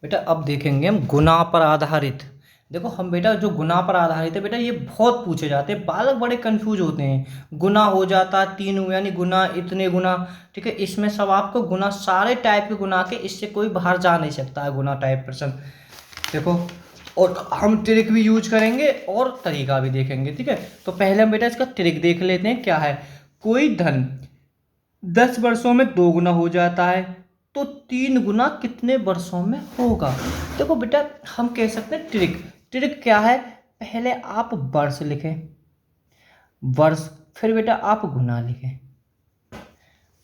बेटा अब देखेंगे हम गुना पर आधारित। देखो हम बेटा जो गुना पर आधारित है बेटा, ये बहुत पूछे जाते हैं, बालक बड़े कंफ्यूज होते हैं। गुना हो जाता है 3 यानी गुना, इतने गुना। ठीक है, इसमें सब आपको गुना, सारे टाइप के गुना के, इससे कोई बाहर जा नहीं सकता है गुना टाइप प्रश्न। देखो, और हम ट्रिक भी यूज करेंगे और तरीका भी देखेंगे। ठीक है, तो पहले हम बेटा इसका ट्रिक देख लेते हैं क्या है। कोई धन 10 वर्षों में 2 गुना हो जाता है, तो 3 गुना कितने वर्षों में होगा। देखो बेटा, हम कह सकते हैं ट्रिक। ट्रिक क्या है, पहले आप वर्ष लिखें, वर्ष, फिर बेटा आप गुना लिखें।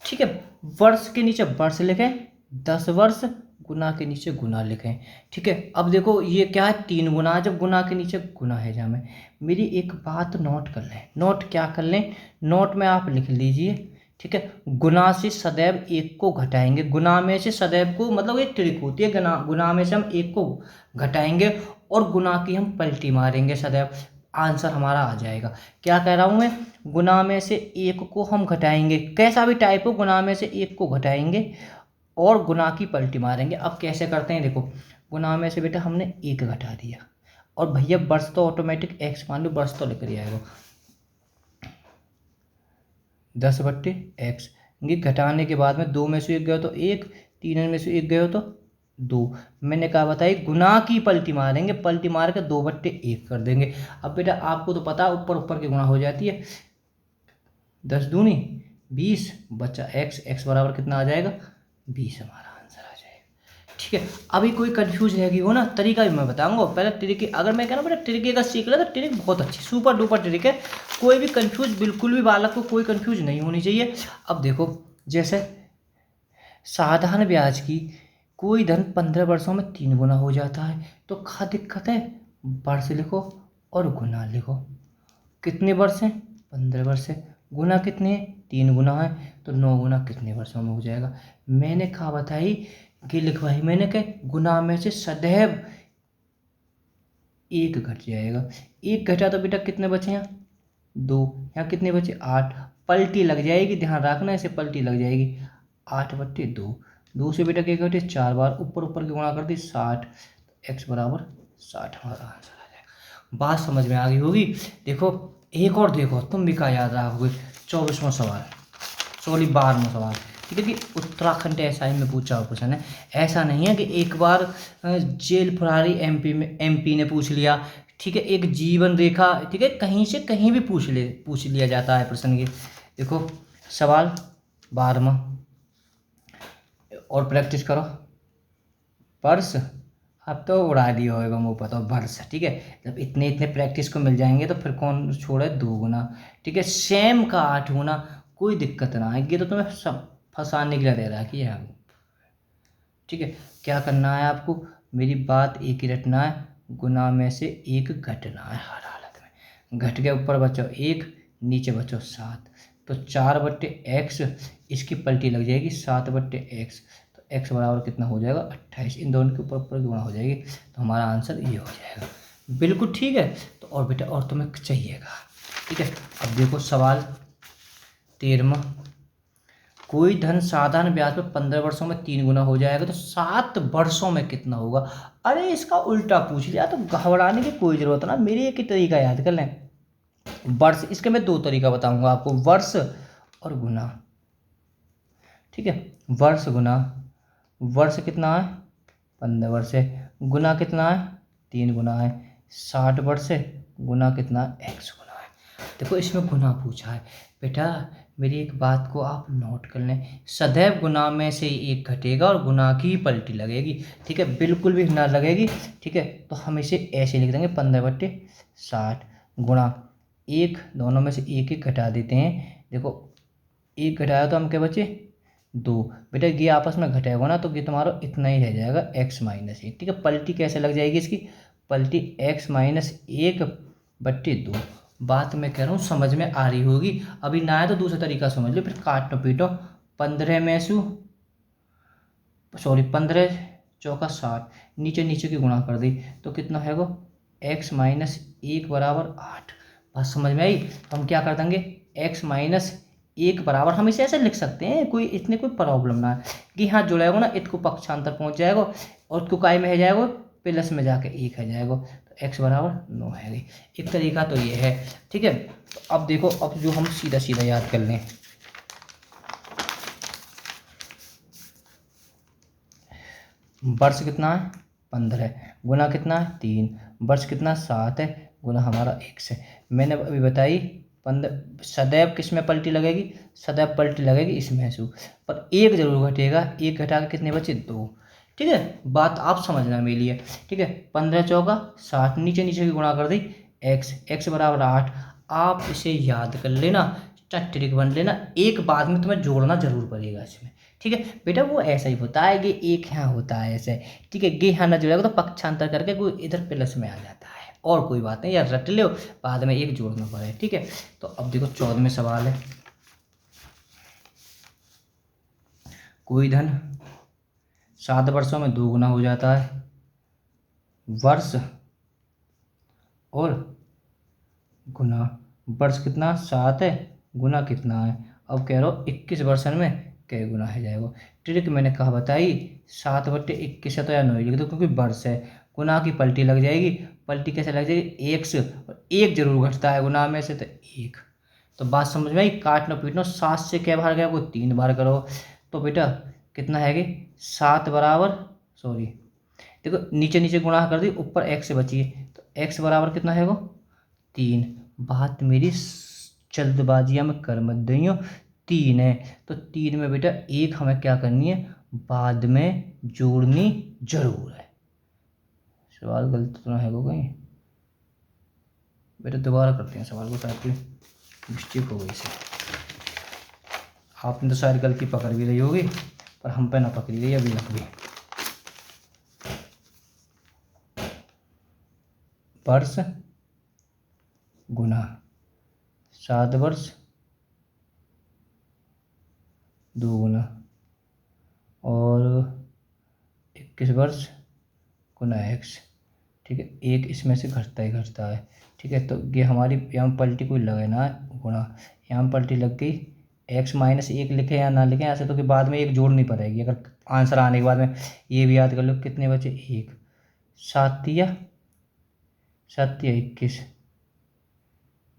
ठीक है, वर्ष के नीचे वर्ष लिखें, 10 वर्ष, गुना के नीचे गुना लिखें। ठीक है, अब देखो ये क्या है, 3 गुना, जब गुना के नीचे गुना है जहाँ में, मेरी एक बात नोट कर लें। नोट क्या कर लें, नोट में आप लिख लीजिए। ठीक है, गुना से सदैव एक को घटाएंगे, गुना में से सदैव को, मतलब ये ट्रिक होती है, गुना में से हम एक को घटाएंगे और गुना की हम पलटी मारेंगे सदैव, आंसर हमारा आ जाएगा। क्या कह रहा हूँ मैं, गुना में से एक को हम घटाएंगे, कैसा भी टाइप हो, गुना में से एक को घटाएंगे और गुना की पलटी मारेंगे। अब कैसे करते हैं, देखो गुना में से बेटा हमने एक घटा दिया, और भैया वर्ष तो ऑटोमेटिक एक्स मान लो, वर्ष तो लिख दिया है वो 10/x। ये घटाने के बाद में 2 में से 1 गया तो 1, 3 में से 1 गया तो 2। मैंने कहा बताइए, गुना की पलटी मारेंगे, पलटी मार के 2/1 कर देंगे। अब बेटा आपको तो पता है, ऊपर ऊपर की गुणा हो जाती है, 10 दूनी 20, बच्चा x, x बराबर कितना आ जाएगा, 20 हमारा आंसर आ जाएगा। ठीक है, अभी कोई कंफ्यूज रहेगी हो ना, तरीका भी मैं बताऊंगा। पहले ट्रिक, अगर मैं कह रहा हूँ बेटा ट्रिक का सीख ले तो ट्रिक बहुत अच्छी, सुपर डुपर ट्रिक है, कोई भी कंफ्यूज, बिल्कुल भी बालक को कोई कंफ्यूज नहीं होनी चाहिए। अब देखो, जैसे साधारण ब्याज की कोई धन 15 वर्षों में 3 गुना हो जाता है, तो क्या दिक्कत है, वर्ष लिखो और गुना लिखो। कितने वर्ष हैं, 15 वर्ष है, गुना कितने हैं, 3 गुना है, तो 9 गुना कितने वर्षों में हो जाएगा। मैंने कहा बताई कि लिखवाई, मैंने कहा गुना में से सदैव एक घट जाएगा, एक घटा तो बेटा कितने बचे हैं, 2, यहाँ कितने बचे, 8, पलटी लग जाएगी, ध्यान रखना इसे, पलटी लग जाएगी, 8/2, 2 से बेटा क्या घटे 4 बार, ऊपर ऊपर की गुणा कर दी 60, एक्स बराबर 60 हमारा आंसर आ जाएगा। बात समझ में आ गई होगी। देखो एक और देखो, तुम भी क्या याद रखोगे, 24वां सवाल, सॉरी 12वां सवाल। ठीक है, कि उत्तराखंड एसआई में पूछा हुआ क्वेश्चन है, ऐसा नहीं है कि एक बार जेल फरारी एमपी ने पूछ लिया। ठीक है, एक जीवन रेखा, ठीक है, कहीं से कहीं भी पूछ लिया जाता है प्रश्न ये। देखो सवाल 12वां, और प्रैक्टिस करो। पर्स, अब तो उड़ा दिया होगा मुँह पता, वर्ष। ठीक है, जब इतने इतने प्रैक्टिस को मिल जाएंगे तो फिर कौन छोड़े, 2 गुना। ठीक है, सेम का 8 गुना, कोई दिक्कत ना आएगी, तो तुम्हें सब फंसाने के लिए दे रहा है कि है। ठीक है, क्या करना है आपको, मेरी बात एक ही रटना है, गुना में से एक घटना है हर हालत में। घट के ऊपर बचो 1, नीचे बचो 7, तो 4/x, इसकी पलटी लग जाएगी 7/x, तो x बराबर कितना हो जाएगा 28, इन दोनों के ऊपर ऊपर गुणा हो जाएगी, तो हमारा आंसर ये हो जाएगा। बिल्कुल ठीक है, तो और बेटा और तुम्हें चाहिएगा। ठीक है, अब देखो सवाल 13वां, कोई धन साधारण ब्याज पर 15 वर्षों में 3 गुना हो जाएगा, तो 7 वर्षों में कितना होगा। अरे इसका उल्टा पूछ लिया, तो घबराने की कोई जरूरत ना, मेरी एक ही तरीका याद कर लें, वर्ष। इसके मैं 2 तरीका बताऊंगा आपको, वर्ष और गुना। ठीक है, वर्ष गुना, वर्ष कितना है 15 वर्ष है, गुना कितना है 3 गुना है, 60 वर्ष है, गुना कितना है x गुना है। देखो इसमें गुना पूछा है बेटा, मेरी एक बात को आप नोट कर लें, सदैव गुना में से एक घटेगा और गुना की पलटी लगेगी। ठीक है, बिल्कुल भी ना लगेगी। ठीक है, तो हम इसे ऐसे लिख देंगे 15/60 गुणा 1, दोनों में से एक एक घटा देते हैं। देखो एक घटाया तो हम क्या बचे 2, बेटा ये आपस में घटेगा ना, तो ये तुम्हारा इतना ही रह जाएगा x-1। ठीक है, पलटी कैसे लग जाएगी इसकी, पलटी x-1/2। बात मैं कह रहा हूँ समझ में आ रही होगी। अभी ना है तो दूसरा तरीका समझ लो, फिर काटो पीटो, 15 में से 15 चौका 60, नीचे नीचे की गुणा कर दी, तो कितना है वो x-1 बराबर 8। बात समझ में आई। हम क्या कर देंगे, x-1 बराबर, हम इसे ऐसे लिख सकते हैं, कोई इतने कोई प्रॉब्लम ना है कि हाँ जुड़ेगा ना, इसको पक्षांतर पहुंच जाएगा और उसको काय में है जाएगा, प्लस में जाके 1 है जाएगा, तो x बराबर 9 है। एक तरीका तो ये है, ठीक है। तो अब देखो, अब जो हम सीधा सीधा याद कर लें, वर्ष कितना है 15 है, गुना कितना है 3, वर्ष कितना 7 है, गुना हमारा 1 से। मैंने अभी बताई 15 सदैव किस में पलटी लगेगी, सदैव पलटी लगेगी इसमें से, पर एक जरूर घटेगा, एक घटा के कितने बचे 2, ठीक है। बात आप समझना मेरे लिए, ठीक है। 15 चौका 60, नीचे नीचे की गुणा कर दी, x बराबर 8। आप इसे याद कर लेना, ट्रिक बन लेना, एक बात में तुम्हें जोड़ना जरूर पड़ेगा इसमें, ठीक है बेटा। वो ऐसा ही होता है कि एक यहाँ होता है ऐसे, ठीक है। गे यहाँ ना जुड़ेगा तो पक्षांतर करके कोई इधर प्लस में आ जाता है, और कोई बात नहीं यार, रट लो, बाद में एक जोड़ना पड़े, ठीक है। तो अब देखो 14वें सवाल है, कोई धन 7 वर्षों में 2 गुना हो जाता है, वर्ष और गुना, वर्ष कितना 7 है, गुना कितना है, अब कह रहा हो 21 वर्षन में कई गुना है जाएगा। ट्रिक मैंने कहा बताई, 7/21 है तो या 9 लिख दो, क्योंकि वर्ष है, गुना की पलटी लग जाएगी, पलटी कैसे लग जाएगी, x, और एक जरूर घटता है गुना में से, तो 1। तो बात समझ में आई, काटना पीटना, 7 से क्या बार गया, वो 3 बार करो, तो बेटा कितना है कि 7 बराबर, सॉरी देखो नीचे नीचे गुणा कर दी, ऊपर x बची है, तो x बराबर कितना है वो 3। बात मेरी जल्दबाजियाँ में कर मत दइयो, 3 है, तो 3 में बेटा 1 हमें क्या करनी है, बाद में जोड़नी जरूर है। सवाल गलत तो ना है वो कहीं, बेटा दोबारा करते हैं सवाल को, शायद कोई मिस्टेक हो गई से। आपने तो शायद गलती पकड़ भी रही होगी, पर हम पे ना पकड़ी रही अभी तक भी। वर्ष गुना 7 वर्ष 2 गुना, और 21 वर्ष गुना x, ठीक है। एक इसमें से घटता ही घटता है, ठीक है। तो ये हमारी यहाँ पलटी कोई लगे ना गुणा, यहाँ पलटी लग गई, x -1 लिखे या ना लिखे ऐसे, तो कि बाद में एक जोड़नी पड़ेगी अगर आंसर आने के बाद में। ये भी याद कर लो, कितने बचे 1, 7 या 21,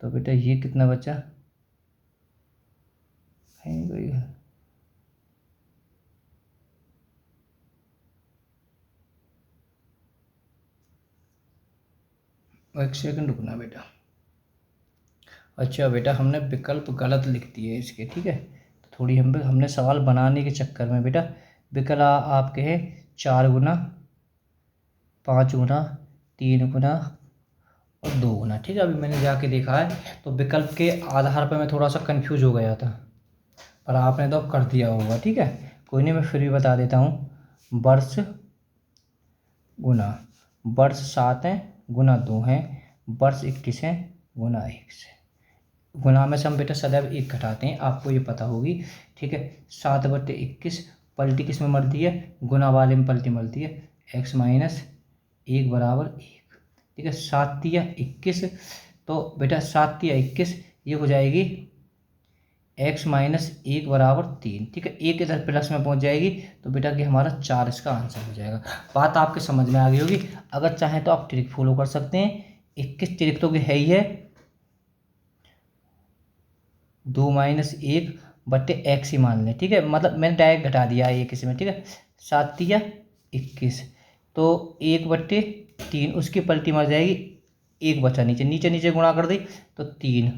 तो बेटा ये कितना बचा, एक सेकंड रुकना बेटा। अच्छा बेटा, हमने विकल्प गलत लिख दिए इसके, ठीक है। तो थोड़ी हमने सवाल बनाने के चक्कर में बेटा विकल्प आपके है 4 गुना, 5 गुना, 3 गुना और 2 गुना, ठीक है। अभी मैंने जाके देखा है, तो विकल्प के आधार पर मैं थोड़ा सा कंफ्यूज हो गया था, पर आपने तो कर दिया होगा, ठीक है। कोई नहीं, मैं फिर भी बता देता हूँ। वर्ष गुना, वर्ष 7 है, गुना 2 है, वर्ष 21 है, गुना 1 से। गुना में से हम बेटा सदैव 1 घटाते हैं, आपको ये पता होगी, ठीक है। 7/21 पलटी किस में मरती है, गुना वाले में पलटी मरती है, x - 1 बराबर 1, ठीक है। 7 या 21, तो बेटा 7 या 21 ये हो जाएगी x - 1 बराबर 3, ठीक है। एक इधर प्लस में पहुंच जाएगी, तो बेटा कि हमारा 4 इसका आंसर हो जाएगा। बात आपके समझ में आ गई होगी। अगर चाहें तो आप ट्रिक फॉलो कर सकते हैं, 21 ट्रिक तो है ही है, 2 - 1 बट्टे x ही मान लें, ठीक है। मतलब मैंने डायरेक्ट घटा दिया है एक इसमें, ठीक है। 7 या 21, तो 1/3, उसकी पलटी मर जाएगी, 1 बचा नीचे, नीचे नीचे गुणा कर दी, तो 3,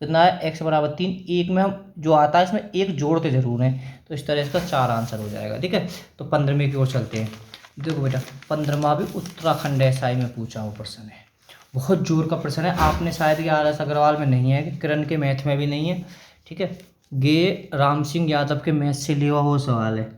कितना है x बराबर 3। एक में हम जो आता है इसमें एक जोड़ते जरूर हैं, तो इस तरह इसका 4 आंसर हो जाएगा, ठीक है। तो 15वें की ओर चलते हैं। देखो बेटा 15वां भी उत्तराखंड SI में पूछा हुआ प्रश्न है, बहुत जोर का प्रश्न है। आपने शायद कि RS अग्रवाल में नहीं है, कि किरण के मैथ में भी नहीं है, ठीक है। ये राम सिंह यादव के मैथ से लिया हुआ सवाल है।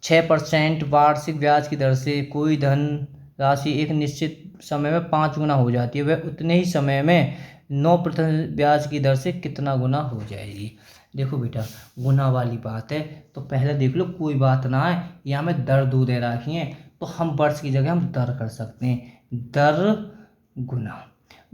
6% वार्षिक ब्याज की दर से कोई धन राशि एक निश्चित समय में 5 गुना हो जाती है, वह उतने ही समय में 9% ब्याज की दर से कितना गुना हो जाएगी। देखो बेटा गुना वाली बात है, तो पहले देख लो, कोई बात ना है, यहाँ में दर दो दे रखी है, तो हम वर्ष की जगह हम दर कर सकते हैं, दर गुना।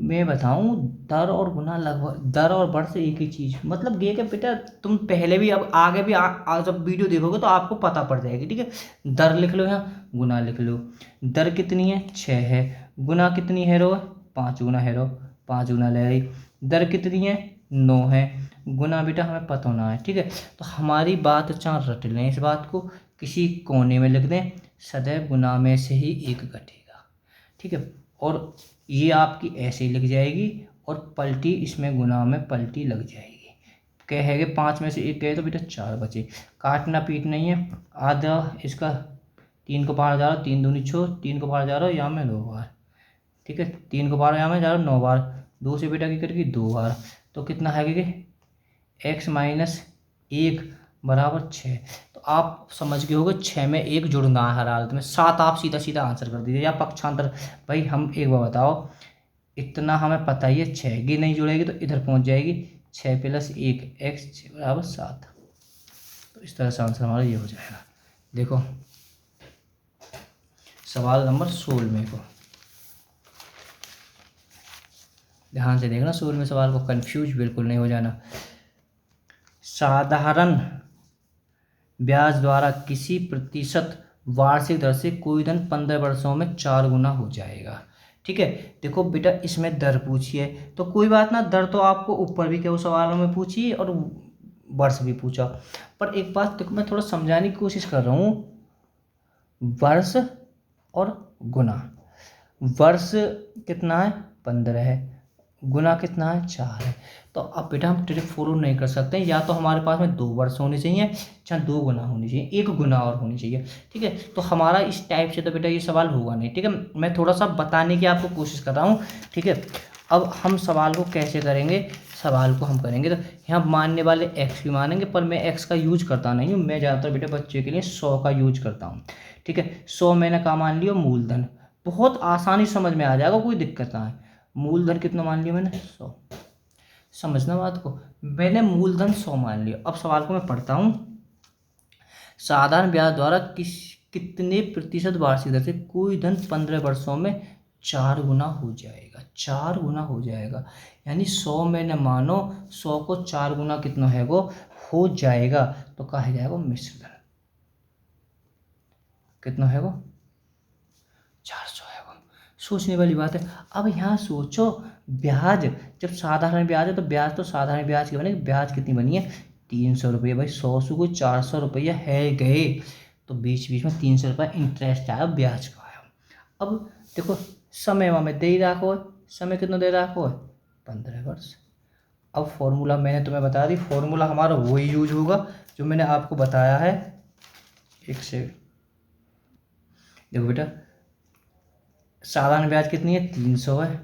मैं बताऊं, दर और गुना लगभग, दर और बढ़ से एक ही चीज, मतलब ये कि बेटा तुम पहले भी अब आगे भी जब वीडियो देखोगे तो आपको पता पड़ जाएगी, ठीक है। दर लिख लो, यहाँ गुना लिख लो। दर कितनी है? 6 है। गुना कितनी है रो? 5 गुना है रो, 5 गुना ले रही। दर कितनी है? 9 है। गुना बेटा हमें पता होना है, ठीक है। तो हमारी बात चार रट लें, इस बात को किसी कोने में लिख दें, सदैव गुना में से ही एक घटेगा, ठीक है। और ये आपकी ऐसे ही लिख जाएगी, और पलटी इसमें गुना में पलटी लग जाएगी। कहेंगे 5 में से एक गए तो बेटा 4 बचे। काटना पीट नहीं है, आधा इसका 3 को पार जा रहा, 3 दूनी 6, 3 को पार जा रहा यहाँ में 2 बार, ठीक है। 3 को पार यहाँ में जा रहा 9 बार, 2 से बेटा की करेगी 2 बार, तो कितना है कि x माइनस 1 बराबर 6। तो आप समझ गए होगे 6 में 1 जुड़ना है हर हालत में। 7 आप सीधा सीधा आंसर कर दीजिए, या पक्षांतर। भाई हम एक बार बताओ, इतना हमें पता ही है, 6 की नहीं जुड़ेगी तो इधर पहुंच जाएगी, 6 + 1 x बराबर 7। तो इस तरह से आंसर हमारा ये हो जाएगा। देखो सवाल नंबर 16 को ध्यान से देखना, 16 सवाल को कंफ्यूज बिल्कुल नहीं हो जाना। साधारण ब्याज द्वारा किसी प्रतिशत वार्षिक दर से कोई धन 15 वर्षों में 4 गुना हो जाएगा, ठीक है। देखो बेटा इसमें दर पूछी है तो कोई बात ना, दर तो आपको ऊपर भी क्या सवालों में पूछी और वर्ष भी पूछा। पर एक बात देखो, मैं थोड़ा समझाने की कोशिश कर रहा हूँ, वर्ष और गुना। वर्ष कितना है? 15 है। गुना कितना है? 4 है। तो अब बेटा हम ट्रिक फॉलो नहीं कर सकते, या तो हमारे पास में 2 वर्ष होने चाहिए, या 2 गुना होनी चाहिए, 1 गुना और होनी चाहिए, ठीक है। तो हमारा इस टाइप से तो बेटा ये सवाल होगा नहीं, ठीक है। मैं थोड़ा सा बताने की आपको कोशिश कर रहा हूँ, ठीक है। अब हम सवाल को कैसे करेंगे? सवाल को हम करेंगे तो यहाँ मानने वाले x भी मानेंगे, पर मैं x का यूज करता नहीं हूँ, मैं ज़्यादातर बेटा बच्चे के लिए 100 का यूज करता हूँ, ठीक है। 100 मैंने कहा मान लिया मूलधन, बहुत आसानी समझ में आ जाएगा, कोई दिक्कत ना है। मूलधन कितना मान लिया मैंने? 100। समझना बात को, मैंने मूलधन 100 मान लिया। अब सवाल को मैं पढ़ता हूँ। साधारण ब्याज द्वारा कितने प्रतिशत वार्षिक दर से कोई धन 15 वर्षों में 4 गुना हो जाएगा? 4 गुना हो जाएगा, यानी 100 मैंने मानो 100 को 4 गुना कितना है वो हो जाएगा, तो कहा जाएगा मिश्र धन। कितना है वो? 400 है वो। सोचने वाली बात है। अब यहाँ सोचो, ब्याज जब साधारण ब्याज है तो ब्याज तो साधारण ब्याज की बनेगी। ब्याज कितनी बनी है? 300 रुपये। भाई 100 को 400 रुपया है गए, तो बीच बीच में 300 रुपये इंटरेस्ट आया, ब्याज का आया। अब देखो समय में दे ही रखो, समय कितना दे रखो है? 15 वर्ष। अब फॉर्मूला मैंने तुम्हें बता दी, फॉर्मूला हमारा वही यूज होगा जो मैंने आपको बताया है। एक से देखो बेटा, साधारण ब्याज कितनी है? 300 है।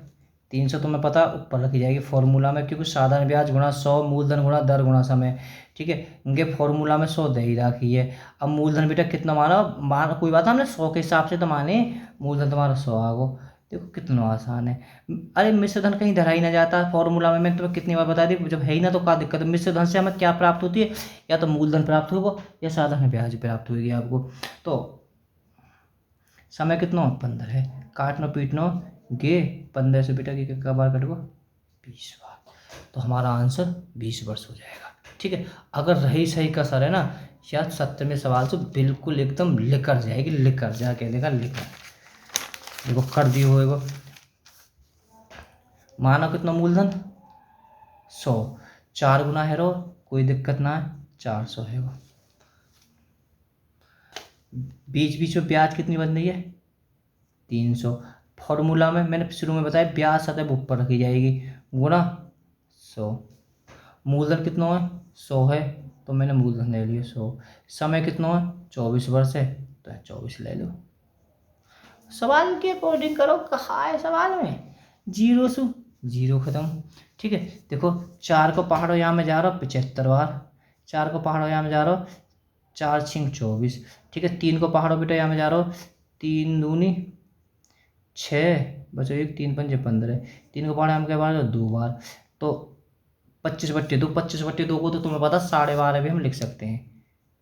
300 तुम्हें पता ऊपर रखी जाएगी फॉर्मूला में, क्योंकि साधारण ब्याज गुणा 100, मूलधन गुणा दर गुणा समय, ठीक है। इनके फॉर्मूला में 100 दे ही रखी है। अब मूलधन बेटा कितना माना? कोई बात हमने 100 के हिसाब से तो माने, मूलधन तुम्हारा 100 आ गो। देखो कितना आसान है। अरे मिश्र धन कहीं धरा ही ना जाता फॉर्मूला में, मैंने तुम्हें कितनी बार बता दी, जब है ही ना तो क्या दिक्कत है। मिश्र धन से हमें क्या प्राप्त होती है? या तो मूलधन प्राप्त होगा या साधारण ब्याज प्राप्त होगी आपको। तो समय कितना? 15 है। काटनो पीटनो गे 15 से बेटा की बार कटो? 20 बार। तो हमारा आंसर 20 वर्ष हो जाएगा, ठीक है। अगर रही सही का सर है ना, शायद 70वें सवाल से बिल्कुल एकदम लिकर जाएगी, लिकर जा के देखा, लिकर देखो कर दी होएगा। माना कितना मूलधन? 100, 4 गुना है रो, कोई दिक्कत ना है, 400 है वो। बीच बीच में ब्याज कितनी बन रही है? 300। फॉर्मूला में मैंने शुरू में बताया ब्याज सदैव ऊपर रखी जाएगी, गुणा 100। मूलधन कितना है? 100 है, तो मैंने मूलधन ले लिया 100। समय कितना है? 24 वर्ष है, तो 24 ले लो। सवाल के अकॉर्डिंग करो, कहा है सवाल में? 0 से 0 खत्म, ठीक है। देखो 4 को पहाड़ो यहाँ में जा रहा हूँ 75 बार, 4 को पहाड़ो यहाँ में जा रहा हूँ 4 छिंग 24, ठीक है। 3 को पहाड़ो बेटा यहाँ में जा रहा हूँ 3 दूनी 6 बचो 1, 3 पंजे 15, 3 को पहाड़ो यहाँ में क्या बार 2 बार, तो 25/2, 25/2 को तो तुम्हें पता 12.5 भी हम लिख सकते हैं,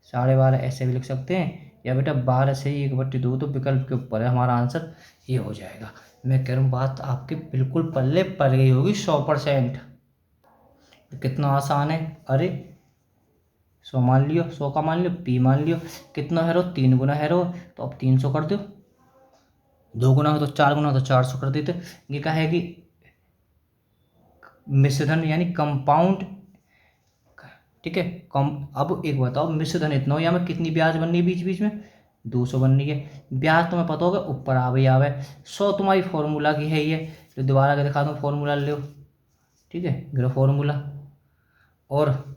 12.5 ऐसे भी लिख सकते हैं, या बेटा 12 से 1/2 तो विकल्प के ऊपर है, हमारा आंसर ये हो जाएगा। मैं कह रहा हूँ बात आपके बिल्कुल पल्ले पड़ गई होगी 100%। कितना आसान है, अरे 100 मान लियो, 100 का मान लियो, पी मान लियो, कितना है रो 3 गुना है रो, तो अब 300 कर दो, 2 गुना हो तो 4 गुना हो तो 400 कर देते। ये क्या है कि मिश्रधन यानी कंपाउंड, ठीक है। कम अब एक बताओ, मिश्रधन इतना हो, या में कितनी ब्याज बननी है बीच बीच में, 200 बननी है। ब्याज तुम्हें पता होगा ऊपर आवे 100 तुम्हारी फॉर्मूला की है ये, तो दोबारा के दिखा दूँ फॉर्मूला लो, ठीक है, गिरो फॉर्मूला। और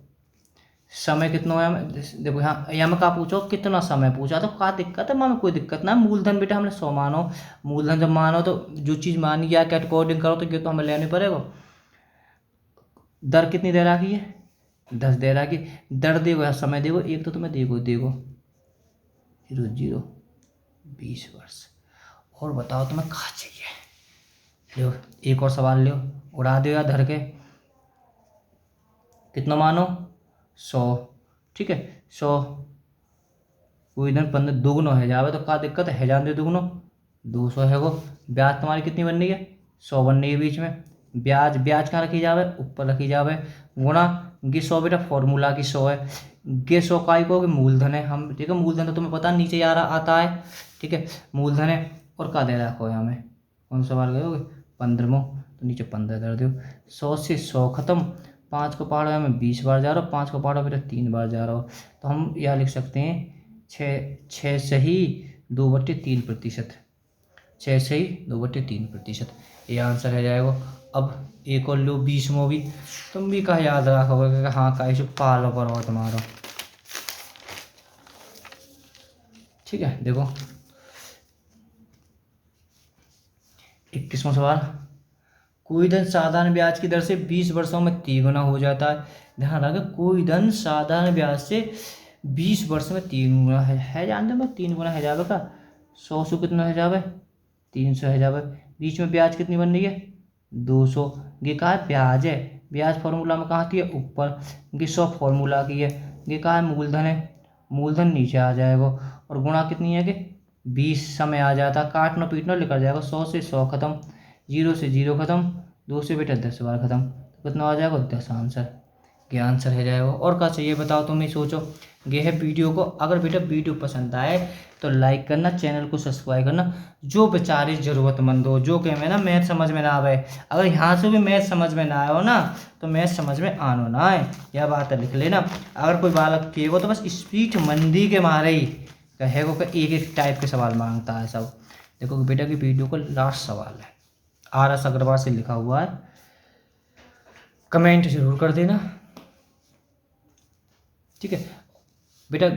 समय कितना है, देखो यहाँ में कहा पूछो कितना समय पूछा, तो क्या दिक्कत है, में कोई दिक्कत ना। मूलधन बेटा हमने 100 मानो, मूलधन जब मानो तो जो चीज़ मानी गया के अकॉर्डिंग करो, तो ये तो हमें लेने पड़ेगा। दर कितनी दे रखी है, 10 दे रखी। दर देखो या समय देखो, एक तो तुम्हें देखो 0 20 वर्ष। और बताओ तुम्हें कहाँ चाहिए, लो एक और सवाल लो, उड़ा दो या धर के, कितना मानो 100, ठीक है 100 कोई इधर 15 दुगुनो है जावे, तो क्या दिक्कत है, जान दे दुगुनो 200 है वो। ब्याज तुम्हारी कितनी बन रही है, 100 बन रही है बीच में। ब्याज ब्याज कहाँ रखी जावे, ऊपर रखी जावे, गुणा गे 100 बेटा फॉर्मूला की 100 है, गे 100 का को मूलधन है हम, ठीक है। मूलधन तो तुम्हें पता नीचे आ रहा आता है, ठीक है, मूलधन है। और का दे रखो है हमें, कौन सा बार गए 15, तो नीचे 15 दे दो। 100 से 100 खत्म, 5 को पहाड़ों में 20 बार जा रहा हूँ, 5 को पहाड़ों बेटा 3 बार जा रहा हूँ, तो हम यह लिख सकते हैं 6 सही 2/3%, 6 सही 2/3%, ये आंसर है जाएगा। अब एक और लो 20 में भी, तुम भी कहा याद रखोगे कि हाँ का इसे पालो पर हो तुम्हारा, ठीक है। देखो 21वां सवाल, कोई धन साधारण ब्याज की दर से 20 वर्षों में 3 गुना हो जाता है। ध्यान रखो, कोई धन साधारण ब्याज से 20 वर्ष में 3 गुना है जानते हो, 3 गुना है जावे का 100 से कितना है जावे 300 है जावे। बीच में ब्याज कितनी बन रही है 200, ये कहा है ब्याज है, ब्याज फॉर्मूला में कहाँ की है ऊपर, ये 100 फॉर्मूला की है, ये कहा है मूलधन है, मूलधन नीचे आ जाएगा। और गुणा कितनी है कि 20 समय आ जाता, काटना पीटना लेकर जाएगा, 100 से 100 खत्म, 0 से 0 खत्म, 2 से बेटा 10 बार खत्म, तो कितना आ जाएगा 10 आंसर, ये आंसर है जाएगा। और क्या चाहिए बताओ, तुम ही सोचो। ये है वीडियो को, अगर बेटा वीडियो पसंद आए तो लाइक करना, चैनल को सब्सक्राइब करना। जो बेचारे ज़रूरतमंद हो, जो कि मैं ना मैथ समझ में ना आवे, अगर यहाँ से भी मैथ समझ में ना आए हो ना, तो मैथ समझ में आनो ना आए, यह बात लिख लेना। अगर कोई बालक कहेगो तो बस स्पीच मंदी के मारे ही कहेगो कि एक एक टाइप के सवाल मांगता है सब। देखो बेटा की वीडियो को लास्ट सवाल है, RS अग्रवाल से लिखा हुआ है, कमेंट जरूर कर देना, ठीक है बेटा।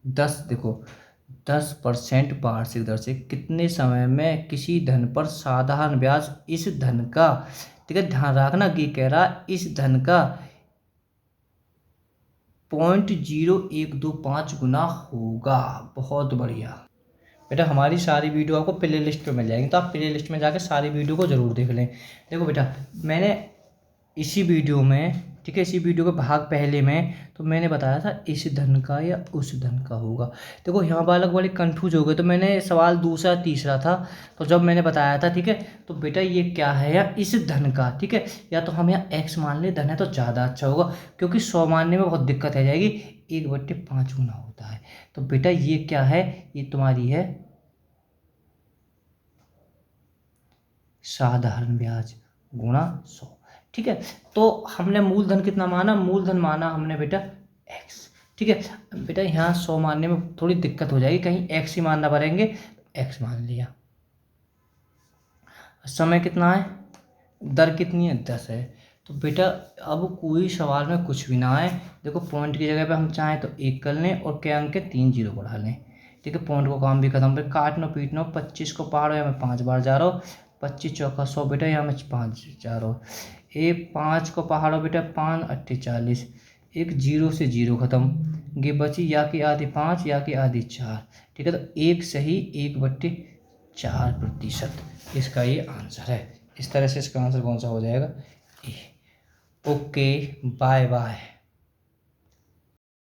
10% वार्षिक दर से कितने समय में किसी धन पर साधारण ब्याज इस धन का, ठीक है ध्यान रखना कि कह रहा इस धन का 0.0125 गुना होगा। बहुत बढ़िया बेटा, हमारी सारी वीडियो आपको प्ले लिस्ट में मिल जाएगी, तो आप प्ले लिस्ट में जाकर सारी वीडियो को ज़रूर देख लें। देखो बेटा, मैंने इसी वीडियो में, ठीक है, इसी वीडियो के भाग पहले में तो मैंने बताया था इस धन का या उस धन का होगा। देखो यहाँ बालक वाले कंफ्यूज हो गए, तो मैंने सवाल दूसरा तीसरा था, तो जब मैंने बताया था, ठीक है, तो बेटा ये क्या है या इस धन का, ठीक है, या तो हम यहाँ x मान ले, धन है तो ज़्यादा अच्छा होगा, क्योंकि 100 मानने में बहुत दिक्कत आ जाएगी, 1/5 गुना होता है। तो बेटा ये क्या है, ये तुम्हारी है साधारण ब्याज गुणा 100, ठीक है। तो हमने मूलधन कितना माना, मूलधन माना हमने बेटा x, ठीक है। बेटा यहाँ 100 मानने में थोड़ी दिक्कत हो जाएगी, कहीं x ही मानना पड़ेंगे, x मान लिया। समय कितना है, दर कितनी है 10 है। तो बेटा अब कोई सवाल में कुछ भी ना आए, देखो पॉइंट की जगह पे हम चाहें तो 1 कर लें और क्या अंक के 3 0 बढ़ा लें, ठीक है, पॉइंट को काम भी खत्म। फिर काटना पीटना, 25 को पहाड़ो या मैं 5 बार जा रहा हूँ, 25 चौका 100 बेटा, यहाँ मैं 5 जा रहा हूँ, 5 को पहाड़ो बेटा 5 8 40, एक 0 से 0 खत्म, ये बची या की आधी 5 या की आधी 4, ठीक है। तो 1 सही 1/4%, इसका ये आंसर है। इस तरह से इसका आंसर कौन सा हो जाएगा, ए। Okay bye bye.